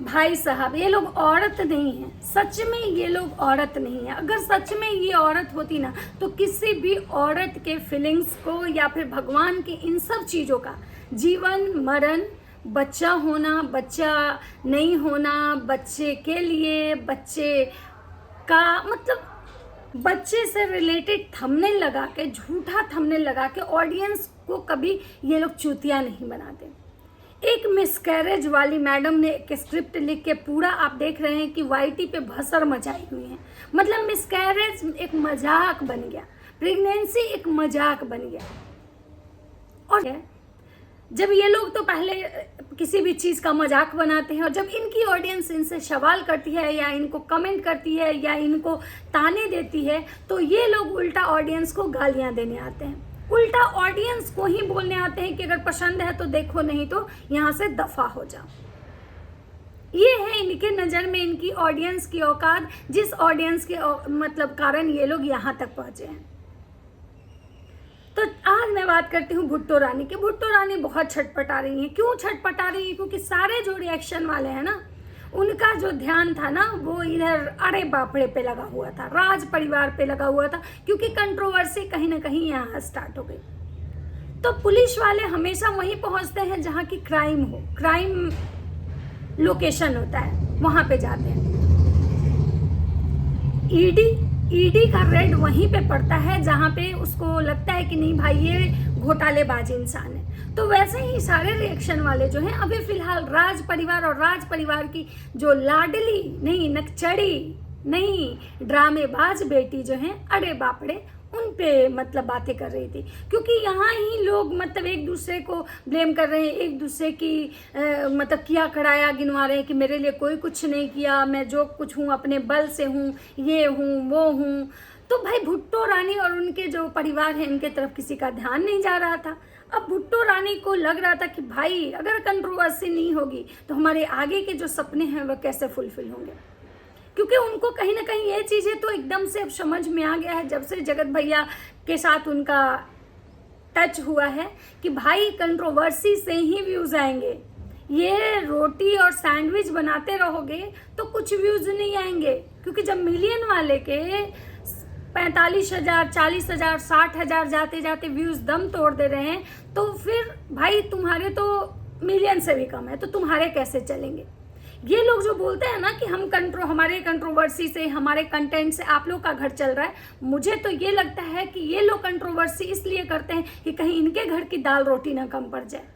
भाई साहब, ये लोग औरत नहीं है, सच में ये लोग औरत नहीं है। अगर सच में ये औरत होती ना तो किसी भी औरत के फीलिंग्स को या फिर भगवान की इन सब चीज़ों का, जीवन मरण, बच्चा होना, बच्चा नहीं होना, बच्चे के लिए, बच्चे का मतलब बच्चे से रिलेटेड थंबनेल लगा के, झूठा थंबनेल लगा के ऑडियंस को कभी ये लोग चूतिया नहीं बनाते। एक मिसकैरेज वाली मैडम ने एक स्क्रिप्ट लिख के पूरा आप देख रहे हैं कि वाईटी पे भसड़ मचाई हुई है। मतलब मिसकैरेज एक मजाक बन गया, प्रेगनेंसी एक मजाक बन गया। और जब ये लोग तो पहले किसी भी चीज़ का मजाक बनाते हैं और जब इनकी ऑडियंस इनसे सवाल करती है या इनको कमेंट करती है या इनको ताने देती है तो ये लोग उल्टा ऑडियंस को गालियां देने आते हैं, उल्टा ऑडियंस को ही बोलने आते हैं कि अगर पसंद है तो देखो, नहीं तो यहाँ से दफा हो जाओ। ये है इनके नज़र में इनकी ऑडियंस की औकात, जिस ऑडियंस के मतलब कारण ये लोग यहाँ तक पहुँचे हैं। तो आज मैं बात करती हूँ भुट्टो रानी की। भुट्टो रानी बहुत छटपटा रही हैं। क्यों छटपटा रही है? क्योंकि सारे जो रिएक्शन वाले हैं ना, उनका जो ध्यान था ना वो इधर अरे बापड़े पे लगा हुआ था, राज परिवार पे लगा हुआ था, क्योंकि कंट्रोवर्सी कहीं ना कहीं यहाँ स्टार्ट हो गई। तो पुलिस वाले हमेशा वहीं पहुंचते हैं जहाँ की क्राइम हो, क्राइम लोकेशन होता है, वहां पे जाते हैं। ईडी का रेड वहीं पे पड़ता है जहाँ पे उसको लगता है कि नहीं भाई ये घोटालेबाज इंसान है। तो वैसे ही सारे रिएक्शन वाले जो हैं अभी फिलहाल राज परिवार और राज परिवार की जो लाडली नहीं, नकचड़ी नहीं, ड्रामेबाज बेटी जो है अरे बापड़े, उन पे मतलब बातें कर रही थी। क्योंकि यहाँ ही लोग मतलब एक दूसरे को ब्लेम कर रहे हैं, एक दूसरे की मतलब किया कराया गिनवा रहे हैं कि मेरे लिए कोई कुछ नहीं किया, मैं जो कुछ हूँ अपने बल से हूँ, ये हूँ वो हूँ। तो भाई भुट्टो रानी और उनके जो परिवार है इनके तरफ किसी का ध्यान नहीं जा रहा था। अब भुट्टो रानी को लग रहा था कि भाई अगर कंट्रोवर्सी नहीं होगी तो हमारे आगे के जो सपने हैं वह कैसे फुलफिल होंगे। क्योंकि उनको कहीं ना कहीं ये चीज़ें तो एकदम से अब समझ में आ गया है जब से जगत भैया के साथ उनका टच हुआ है कि भाई कंट्रोवर्सी से ही व्यूज़ आएंगे। ये रोटी और सैंडविच बनाते रहोगे तो कुछ व्यूज़ नहीं आएंगे। क्योंकि जब मिलियन वाले के 45,000, 40,000, 60,000 जाते जाते व्यूज़ दम तोड़ दे रहे हैं तो फिर भाई तुम्हारे तो मिलियन से भी कम है, तो तुम्हारे कैसे चलेंगे। ये लोग जो बोलते हैं ना कि हमारे कंट्रोवर्सी से, हमारे कंटेंट से आप लोग का घर चल रहा है, मुझे तो ये लगता है कि ये लोग कंट्रोवर्सी इसलिए करते हैं कि कहीं इनके घर की दाल रोटी ना कम पड़ जाए।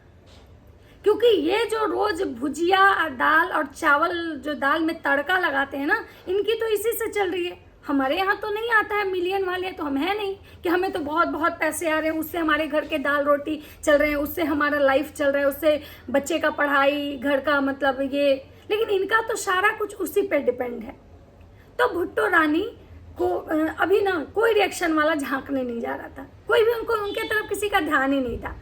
क्योंकि ये जो रोज भुजिया, दाल और चावल जो दाल में तड़का लगाते हैं ना, इनकी तो इसी से चल रही है। हमारे यहाँ तो नहीं आता है, मिलियन वाले तो हम है नहीं कि हमें तो बहुत बहुत पैसे आ रहे हैं, उससे हमारे घर के दाल रोटी चल रहे हैं, उससे हमारा लाइफ चल रहा है, उससे बच्चे का पढ़ाई, घर का मतलब ये। लेकिन इनका तो सारा कुछ उसी पे डिपेंड है। तो भुट्टो रानी को अभी ना कोई रिएक्शन वाला झांकने नहीं जा रहा था, कोई भी उनके तरफ किसी का ध्यान ही नहीं था।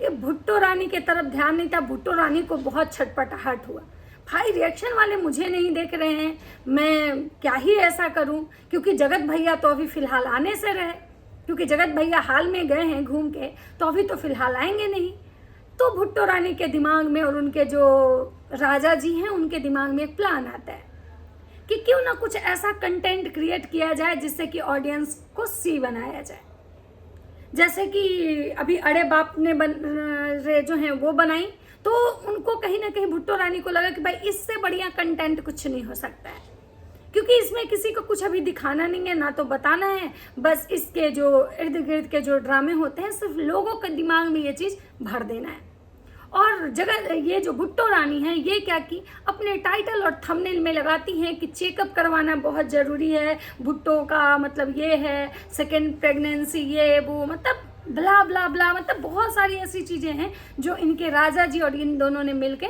ये भुट्टो रानी के तरफ ध्यान नहीं था। भुट्टो रानी को बहुत छटपटाहट हुआ, भाई रिएक्शन वाले मुझे नहीं देख रहे हैं, मैं क्या ही ऐसा करूं। क्योंकि जगत भैया तो अभी फिलहाल आने से रहे, क्योंकि जगत भैया हाल में गए हैं घूम के, तो अभी तो फिलहाल आएंगे नहीं। तो भुट्टो रानी के दिमाग में और उनके जो राजा जी हैं उनके दिमाग में एक प्लान आता है कि क्यों ना कुछ ऐसा कंटेंट क्रिएट किया जाए जिससे कि ऑडियंस को सी बनाया जाए। जैसे कि अभी अड़े बाप ने जो हैं वो बनाई, तो उनको कहीं ना कहीं भुट्टो रानी को लगा कि भाई इससे बढ़िया कंटेंट कुछ नहीं हो सकता है। क्योंकि इसमें किसी को कुछ अभी दिखाना नहीं है, ना तो बताना है, बस इसके जो इर्द गिर्द के जो ड्रामे होते हैं सिर्फ लोगों के दिमाग में ये चीज़ भर देना है। और जगह ये जो भुट्टो रानी है ये क्या की अपने टाइटल और थंबनेल में लगाती हैं कि चेकअप करवाना बहुत ज़रूरी है, भुट्टो का मतलब ये है सेकेंड प्रेगनेंसी, ये वो, मतलब ब्ला ब्ला ब्ला, मतलब बहुत सारी ऐसी चीज़ें हैं जो इनके राजा जी और इन दोनों ने मिलके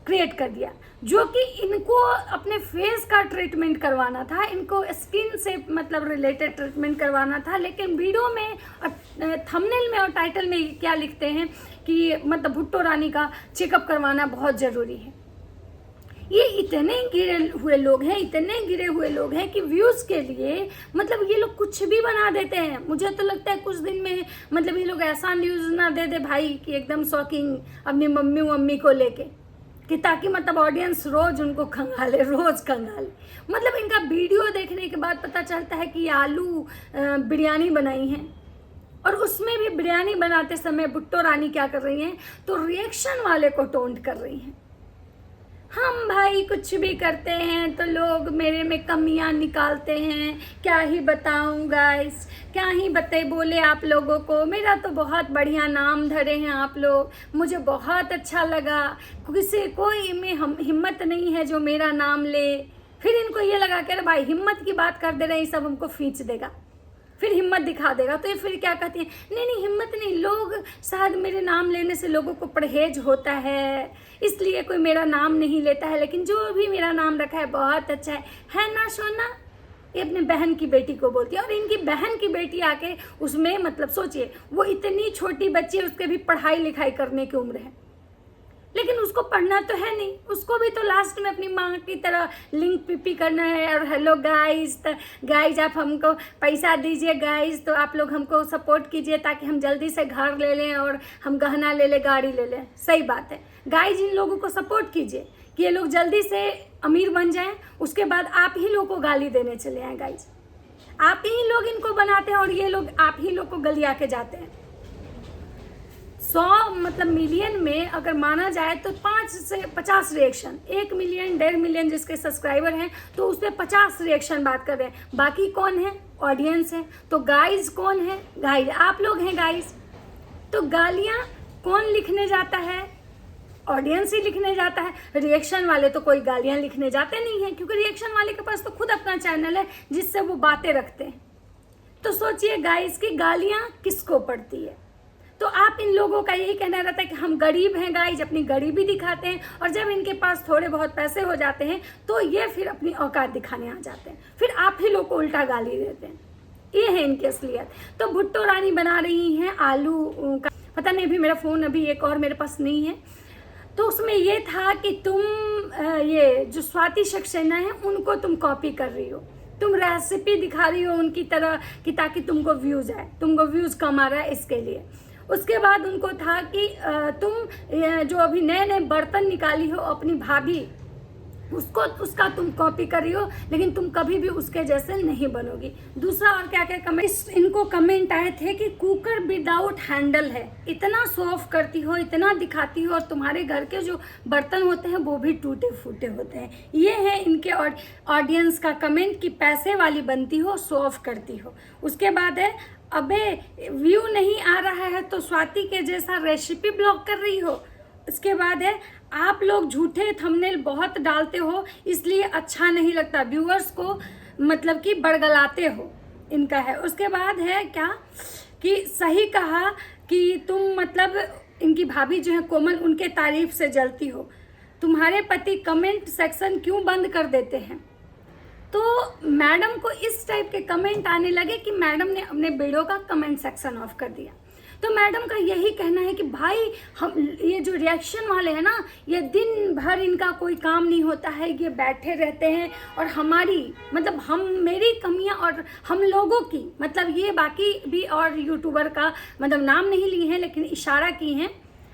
क्रिएट कर दिया, जो कि इनको अपने फेस का ट्रीटमेंट करवाना था, इनको स्किन से मतलब रिलेटेड ट्रीटमेंट करवाना था। लेकिन वीडियो में और थंबनेल में और टाइटल में क्या लिखते हैं कि मतलब भुट्टो रानी का चेकअप करवाना बहुत ज़रूरी है। ये इतने गिरे हुए लोग हैं, इतने गिरे हुए लोग हैं कि व्यूज़ के लिए मतलब ये लोग कुछ भी बना देते हैं। मुझे तो लगता है कुछ दिन में मतलब ये लोग ऐसा न्यूज़ ना दे दे भाई कि एकदम शॉकिंग अपनी मम्मी को लेके। कि ताकि मतलब ऑडियंस रोज उनको खंगाले, रोज खंगाले। मतलब इनका वीडियो देखने के बाद पता चलता है कि आलू बिरयानी बनाई है, और उसमें भी बिरयानी बनाते समय भुट्टो रानी क्या कर रही हैं, तो रिएक्शन वाले को टोंट कर रही हैं। हम भाई कुछ भी करते हैं तो लोग मेरे में कमियां निकालते हैं, क्या ही बताऊं गाइस, क्या ही बोले आप लोगों को। मेरा तो बहुत बढ़िया नाम धरे हैं आप लोग, मुझे बहुत अच्छा लगा। कोई में हिम्मत नहीं है जो मेरा नाम ले। फिर इनको ये लगा कि अरे भाई हिम्मत की बात कर दे रहे हैं, सब हमको खींच देगा, फिर हिम्मत दिखा देगा। तो ये फिर क्या कहती हैं, नहीं हिम्मत नहीं, लोग शायद मेरे नाम लेने से लोगों को परहेज होता है, इसलिए कोई मेरा नाम नहीं लेता है, लेकिन जो भी मेरा नाम रखा है बहुत अच्छा है ना सोना। ये अपने बहन की बेटी को बोलती है, और इनकी बहन की बेटी आके उसमें मतलब सोचिए, वो इतनी छोटी बच्ची है, उसके भी पढ़ाई लिखाई करने की उम्र है, लेकिन उसको पढ़ना तो है नहीं, उसको भी तो लास्ट में अपनी माँ की तरह लिंक पिपी करना है। और हेलो गाइस, गाइस आप हमको पैसा दीजिए गाइस, तो आप लोग हमको सपोर्ट कीजिए ताकि हम जल्दी से घर ले लें और हम गहना ले लें, गाड़ी ले लें। सही बात है गाइस, इन लोगों को सपोर्ट कीजिए कि ये लोग जल्दी से अमीर बन जाएं, उसके बाद आप ही लोग को गाली देने चले आए गाइस। आप ही लोग इनको बनाते हैं और ये लोग आप ही लोग को गलिया के जाते हैं। 100 मतलब मिलियन में अगर माना जाए तो 5 से 50 रिएक्शन, 1 मिलियन 1.5 मिलियन जिसके सब्सक्राइबर हैं तो उसमें 50 रिएक्शन बात कर रहे हैं, बाकी कौन है, ऑडियंस है। तो गाइज कौन है, गाइज आप लोग हैं गाइज। तो गालियां कौन लिखने जाता है, ऑडियंस ही लिखने जाता है। रिएक्शन वाले तो कोई गालियां लिखने जाते नहीं हैं, क्योंकि रिएक्शन वाले के पास तो खुद अपना चैनल है जिससे वो बातें रखते हैं। तो सोचिए गाइज की गालियां किसको पड़ती है। तो आप इन लोगों का यही कहना रहता है कि हम गरीब हैं गाइज, अपनी गरीबी दिखाते हैं, और जब इनके पास थोड़े बहुत पैसे हो जाते हैं तो ये फिर अपनी औकात दिखाने आ जाते हैं, फिर आप ही लोग को उल्टा गाली देते हैं। ये है इनकी असलियत। तो भुट्टो रानी बना रही हैं आलू का, पता नहीं अभी मेरा फ़ोन अभी एक और मेरे पास नहीं है, तो उसमें ये था कि तुम ये जो स्वाति सक्सेना है उनको तुम कॉपी कर रही हो, तुम रेसिपी दिखा रही हो उनकी तरह कि ताकि तुमको व्यूज़ आए, तुमको व्यूज़ कम आ रहा है इसके लिए। उसके बाद उनको था कि तुम जो अभी नए नए बर्तन निकाली हो अपनी भाभी, उसका तुम कॉपी कर रही हो, लेकिन तुम कभी भी उसके जैसे नहीं बनोगी। दूसरा और क्या क्या कमेंट इनको कमेंट आए थे कि कुकर विदाउट हैंडल है, इतना सॉफ्ट करती हो, इतना दिखाती हो, और तुम्हारे घर के जो बर्तन होते हैं वो भी टूटे फूटे होते हैं। ये है इनके ऑडियंस का कमेंट कि पैसे वाली बनती हो, सॉफ्ट करती हो। उसके बाद है अबे व्यू नहीं आ रहा है तो स्वाति के जैसा रेसिपी ब्लॉग कर रही हो। इसके बाद है आप लोग झूठे थंबनेल बहुत डालते हो इसलिए अच्छा नहीं लगता, व्यूअर्स को मतलब कि बड़गलाते हो, इनका है। उसके बाद है क्या कि सही कहा कि तुम मतलब इनकी भाभी जो है कोमल, उनके तारीफ से जलती हो, तुम्हारे पति कमेंट सेक्शन क्यों बंद कर देते हैं। तो मैडम को इस टाइप के कमेंट आने लगे कि मैडम ने अपने वीडियो का कमेंट सेक्शन ऑफ कर दिया। तो मैडम का यही कहना है कि भाई हम ये जो रिएक्शन वाले हैं ना, ये दिन भर इनका कोई काम नहीं होता है, ये बैठे रहते हैं और हमारी मतलब मेरी कमियां और हम लोगों की मतलब ये बाकी भी और यूट्यूबर का मतलब नाम नहीं लिए हैं लेकिन इशारा की हैं।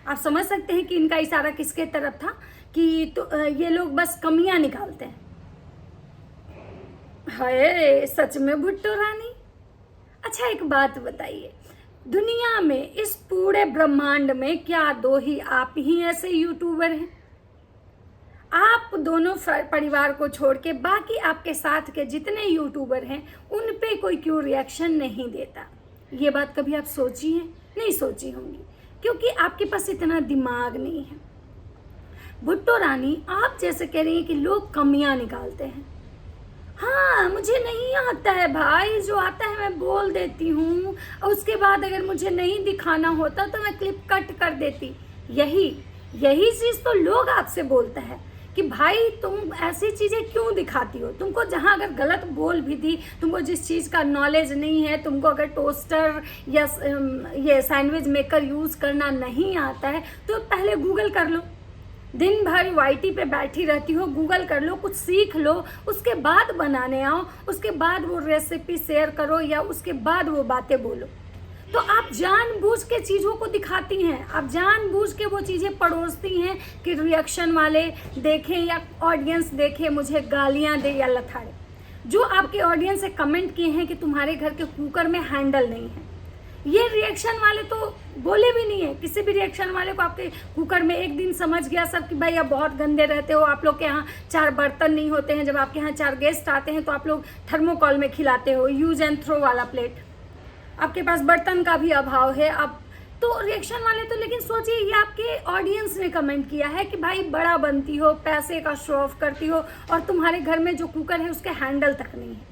आप समझ सकते हैं कि इनका इशारा किसके तरफ था कि तो ये लोग बस कमियां निकालते हैं। हाय सच में भुट्टो रानी। अच्छा एक बात बताइए, दुनिया में इस पूरे ब्रह्मांड में क्या दो ही आप ही ऐसे यूट्यूबर हैं? आप दोनों परिवार को छोड़ के बाकी आपके साथ के जितने यूट्यूबर हैं उन पे कोई क्यों रिएक्शन नहीं देता? ये बात कभी आप सोची हैं? नहीं सोची होंगी, क्योंकि आपके पास इतना दिमाग नहीं है। भुट्टो रानी आप जैसे कह रही हैं कि लोग कमियां निकालते हैं। हाँ मुझे नहीं आता है भाई, जो आता है मैं बोल देती हूँ, और उसके बाद अगर मुझे नहीं दिखाना होता तो मैं क्लिप कट कर देती। यही चीज़ तो लोग आपसे बोलता है कि भाई तुम ऐसी चीज़ें क्यों दिखाती हो। तुमको जहाँ अगर गलत बोल भी दी, तुमको जिस चीज़ का नॉलेज नहीं है, तुमको अगर टोस्टर या ये सैंडविच मेकर यूज़ करना नहीं आता है तो पहले गूगल कर लो। दिन भर वाईटी पे बैठी रहती हो, गूगल कर लो, कुछ सीख लो, उसके बाद बनाने आओ, उसके बाद वो रेसिपी शेयर करो या उसके बाद वो बातें बोलो। तो आप जानबूझ के चीज़ों को दिखाती हैं, आप जानबूझ के वो चीज़ें परोसती हैं कि रिएक्शन वाले देखें या ऑडियंस देखे, मुझे गालियां दे या लथाड़े। जो आपके ऑडियंस से कमेंट किए हैं कि तुम्हारे घर के कुकर में हैंडल नहीं है, ये रिएक्शन वाले तो बोले भी नहीं है। किसी भी रिएक्शन वाले को आपके कुकर में एक दिन समझ गया सब कि भाई आप बहुत गंदे रहते हो, आप लोग के यहाँ 4 बर्तन नहीं होते हैं, जब आपके यहाँ 4 गेस्ट आते हैं तो आप लोग थर्मोकॉल में खिलाते हो, यूज एंड थ्रो वाला प्लेट, आपके पास बर्तन का भी अभाव है। अब तो रिएक्शन वाले तो, लेकिन सोचिए ये आपके ऑडियंस ने कमेंट किया है कि भाई बड़ा बनती हो, पैसे का शो ऑफ करती हो और तुम्हारे घर में जो कुकर है उसके हैंडल तक नहीं है।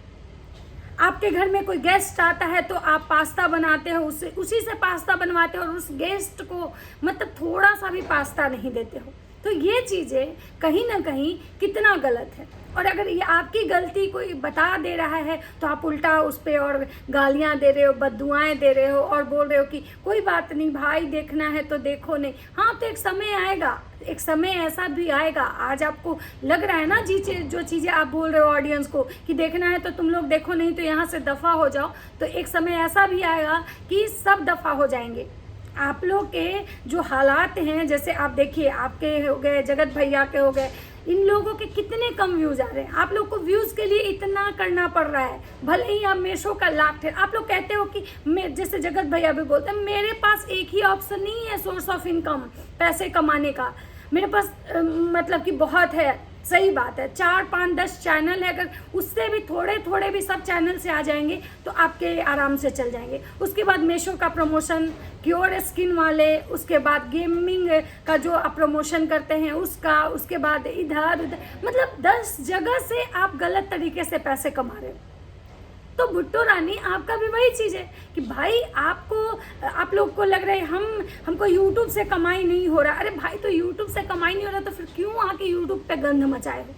आपके घर में कोई गेस्ट आता है तो आप पास्ता बनाते हो, उसी से पास्ता बनवाते हो और उस गेस्ट को मतलब थोड़ा सा भी पास्ता नहीं देते हो। तो ये चीज़ें कहीं ना कहीं कितना गलत है। और अगर ये आपकी गलती कोई बता दे रहा है तो आप उल्टा उस पर और गालियां दे रहे हो, बददुआएं दे रहे हो और बोल रहे हो कि कोई बात नहीं भाई, देखना है तो देखो नहीं। हाँ, तो एक समय आएगा, एक समय ऐसा भी आएगा, आज आपको लग रहा है ना जो चीज़ें आप बोल रहे हो ऑडियंस को कि देखना है तो तुम लोग देखो, नहीं तो यहाँ से दफ़ा हो जाओ, तो एक समय ऐसा भी आएगा कि सब दफ़ा हो जाएंगे। आप लोग के जो हालात हैं, जैसे आप देखिए आपके हो गए, जगत भैया के हो गए, इन लोगों के कितने कम व्यूज़ आ रहे हैं। आप लोग को व्यूज़ के लिए इतना करना पड़ रहा है, भले ही आप मीशो का लाख थे। आप लोग कहते हो कि मैं, जैसे जगत भैया भी बोलते हैं, मेरे पास एक ही ऑप्शन नहीं है सोर्स ऑफ इनकम, पैसे कमाने का, मेरे पास मतलब कि बहुत है। सही बात है, 4, 5, 10 चैनल है, अगर उससे भी थोड़े थोड़े भी सब चैनल से आ जाएंगे तो आपके आराम से चल जाएंगे। उसके बाद मीशो का प्रमोशन, क्योर स्किन वाले, उसके बाद गेमिंग का जो आप प्रमोशन करते हैं उसका, उसके बाद इधर उधर, मतलब 10 जगह से आप गलत तरीके से पैसे कमा रहे हो। तो भुट्टो रानी आपका भी वही चीज़ है कि भाई आप लोग को लग रहा है हमको यूट्यूब से कमाई नहीं हो रहा। अरे भाई, तो यूट्यूब से कमाई नहीं हो रहा तो फिर क्यों आके यूट्यूब पे गंध मचाए हो?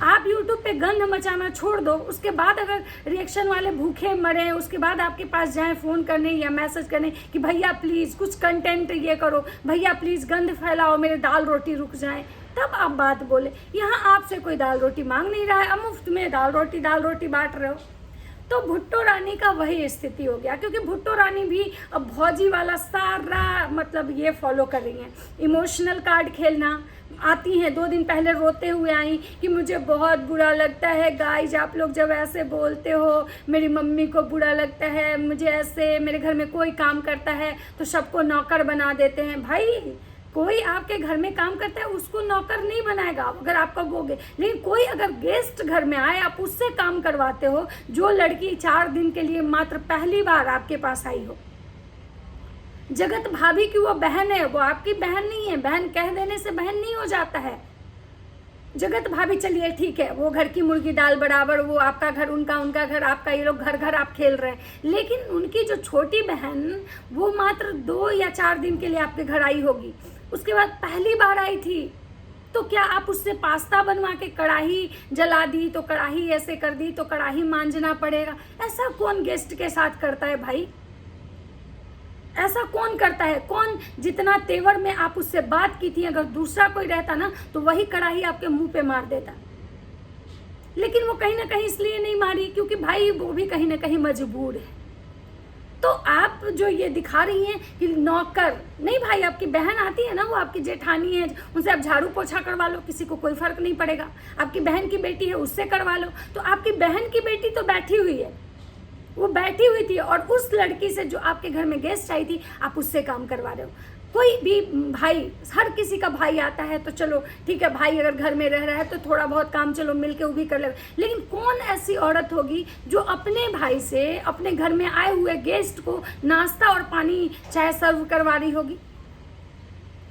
आप यूट्यूब पे गंध मचाना छोड़ दो, उसके बाद अगर रिएक्शन वाले भूखे मरे, उसके बाद आपके पास जाएं फ़ोन करने या मैसेज करने कि भैया प्लीज़ कुछ कंटेंट ये करो, भैया प्लीज़ गंध फैलाओ, मेरे दाल रोटी रुक जाए, तब आप बात बोले। यहाँ आपसे कोई दाल रोटी मांग नहीं रहा है, अब मुफ्त में दाल रोटी बांट रहे हो। तो भुट्टो रानी का वही स्थिति हो गया, क्योंकि भुट्टो रानी भी अब भौजी वाला सारा मतलब ये फॉलो कर रही हैं। इमोशनल कार्ड खेलना, आती हैं 2 दिन पहले रोते हुए आई कि मुझे बहुत बुरा लगता है गाइज, आप लोग जब ऐसे बोलते हो, मेरी मम्मी को बुरा लगता है, मुझे ऐसे, मेरे घर में कोई काम करता है तो सबको नौकर बना देते हैं। भाई, कोई आपके घर में काम करता है उसको नौकर नहीं बनाएगा अगर आप कहोगे, लेकिन कोई अगर गेस्ट घर में आए, आप उससे काम करवाते हो। जो लड़की 4 दिन के लिए मात्र पहली बार आपके पास आई हो, जगत भाभी की वो बहन है, वो आपकी बहन नहीं है। बहन कह देने से बहन नहीं हो जाता है। जगत भाभी चलिए ठीक है, वो घर की मुर्गी दाल बराबर, वो आपका घर उनका घर आपका, ये लोग घर आप खेल रहे हैं। लेकिन उनकी जो छोटी बहन, वो मात्र 2 या 4 दिन के लिए आपके घर आई होगी, उसके बाद पहली बार आई थी। तो क्या आप उससे पास्ता बनवा के कढ़ाई जला दी तो कढ़ाई ऐसे कर दी तो कढ़ाई मांजना पड़ेगा? ऐसा कौन गेस्ट के साथ करता है भाई? ऐसा कौन करता है? कौन, जितना तेवर में आप उससे बात की थी, अगर दूसरा कोई रहता ना तो वही कढ़ाई आपके मुंह पे मार देता। लेकिन वो कहीं ना कहीं इसलिए नहीं मारी क्योंकि भाई वो भी कहीं ना कहीं मजबूर है। तो आप जो ये दिखा रही हैं कि नौकर नहीं, भाई आपकी बहन आती है ना, वो आपकी जेठानी है, उनसे आप झाड़ू पोछा करवा लो, किसी को कोई फर्क नहीं पड़ेगा। आपकी बहन की बेटी है, उससे करवा लो। तो आपकी बहन की बेटी तो बैठी हुई है, वो बैठी हुई थी, और उस लड़की से जो आपके घर में गेस्ट आई थी, आप उससे काम करवा रहे हो। कोई भी भाई, हर किसी का भाई आता है तो चलो ठीक है, भाई अगर घर में रह रहा है तो थोड़ा बहुत काम चलो मिलके वो भी कर ले। लेकिन कौन ऐसी औरत होगी जो अपने भाई से अपने घर में आए हुए गेस्ट को नाश्ता और पानी चाय सर्व करवा रही होगी?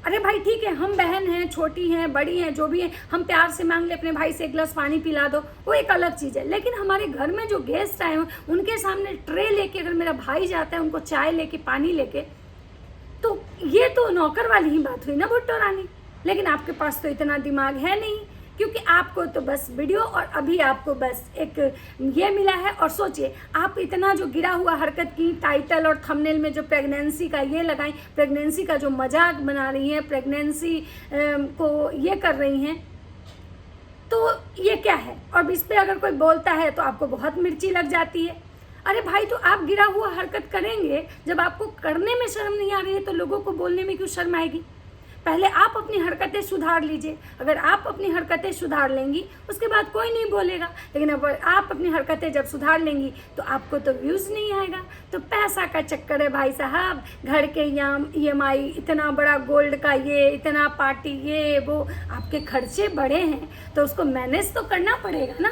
अरे भाई ठीक है, हम बहन हैं, छोटी हैं, बड़ी हैं, जो भी हैं, हम प्यार से मांग ले अपने भाई से 1 गिलास पानी पिला दो, वो एक अलग चीज़ है। लेकिन हमारे घर में जो गेस्ट आए हैं उनके सामने ट्रे लेके अगर मेरा भाई जाता है उनको चाय लेके, पानी लेके, तो ये तो नौकर वाली ही बात हुई ना भुट्टो रानी। लेकिन आपके पास तो इतना दिमाग है नहीं, क्योंकि आपको तो बस वीडियो और अभी आपको बस एक ये मिला है। और सोचिए, आप इतना जो गिरा हुआ हरकत की, टाइटल और थंबनेल में जो प्रेगनेंसी का ये लगाई, प्रेगनेंसी का जो मजाक बना रही हैं, प्रेगनेंसी को ये कर रही हैं, तो ये क्या है? और इस पर अगर कोई बोलता है तो आपको बहुत मिर्ची लग जाती है। अरे भाई, तो आप गिरा हुआ हरकत करेंगे, जब आपको करने में शर्म नहीं आ रही है तो लोगों को बोलने में क्यों शर्म आएगी? पहले आप अपनी हरकतें सुधार लीजिए। अगर आप अपनी हरकतें सुधार लेंगी उसके बाद कोई नहीं बोलेगा, लेकिन अगर आप अपनी हरकतें जब सुधार लेंगी तो आपको तो व्यूज़ नहीं आएगा। तो पैसा का चक्कर है भाई साहब, घर के EMI, इतना बड़ा गोल्ड का ये, इतना पार्टी, ये वो, आपके खर्चे बड़े हैं तो उसको मैनेज तो करना पड़ेगा ना।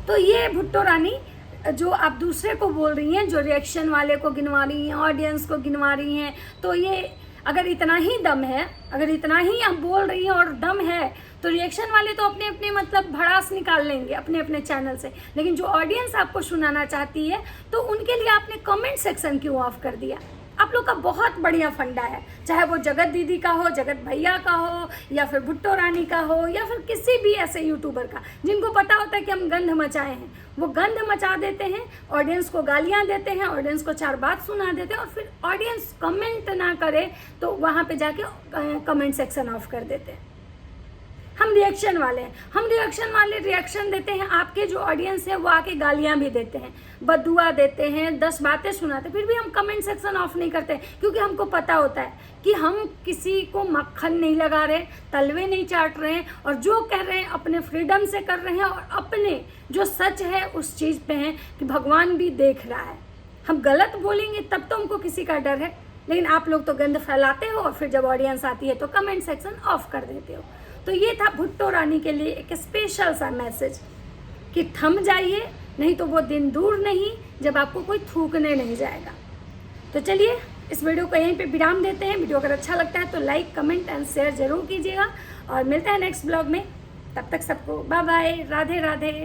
तो ये भुट्टो रानी जो आप दूसरे को बोल रही हैं, जो रिएक्शन वाले को गिनवा रही हैं, ऑडियंस को गिनवा रही हैं, तो ये अगर इतना ही दम है, अगर इतना ही आप बोल रही हैं और दम है, तो रिएक्शन वाले तो अपने अपने मतलब भड़ास निकाल लेंगे अपने अपने चैनल से। लेकिन जो ऑडियंस आपको सुनाना चाहती है तो उनके लिए आपने कमेंट सेक्शन क्यों ऑफ कर दिया? आप लोग का बहुत बढ़िया फंडा है, चाहे वो जगत दीदी का हो, जगत भैया का हो, या फिर भुट्टो रानी का हो, या फिर किसी भी ऐसे यूट्यूबर का जिनको पता होता है कि हम गंध मचाए हैं। वो गंध मचा देते हैं, ऑडियंस को गालियां देते हैं, ऑडियंस को 4 बात सुना देते हैं, और फिर ऑडियंस कमेंट ना करे तो वहाँ पे जाके कमेंट सेक्शन ऑफ कर देते हैं। हम रिएक्शन वाले हैं, हम रिएक्शन वाले रिएक्शन देते हैं, आपके जो ऑडियंस है वो आके गालियां भी देते हैं, बददुआ देते हैं, 10 बातें सुनाते, फिर भी हम कमेंट सेक्शन ऑफ नहीं करते, क्योंकि हमको पता होता है कि हम किसी को मक्खन नहीं लगा रहे, तलवे नहीं चाट रहे हैं, और जो कह रहे हैं अपने फ्रीडम से कर रहे हैं, और अपने जो सच है उस चीज़ पे हैं कि भगवान भी देख रहा है। हम गलत बोलेंगे तब तो हमको किसी का डर है, लेकिन आप लोग तो गंद फैलाते हो और फिर जब ऑडियंस आती है तो कमेंट सेक्शन ऑफ कर देते हो। तो ये था भुट्टो रानी के लिए एक स्पेशल सा मैसेज कि थम जाइए, नहीं तो वो दिन दूर नहीं जब आपको कोई थूकने नहीं जाएगा। तो चलिए इस वीडियो को यहीं पे विराम देते हैं। वीडियो अगर अच्छा लगता है तो लाइक, कमेंट एंड शेयर जरूर कीजिएगा, और मिलते हैं नेक्स्ट ब्लॉग में। तब तक सबको बाय बाय, राधे राधे।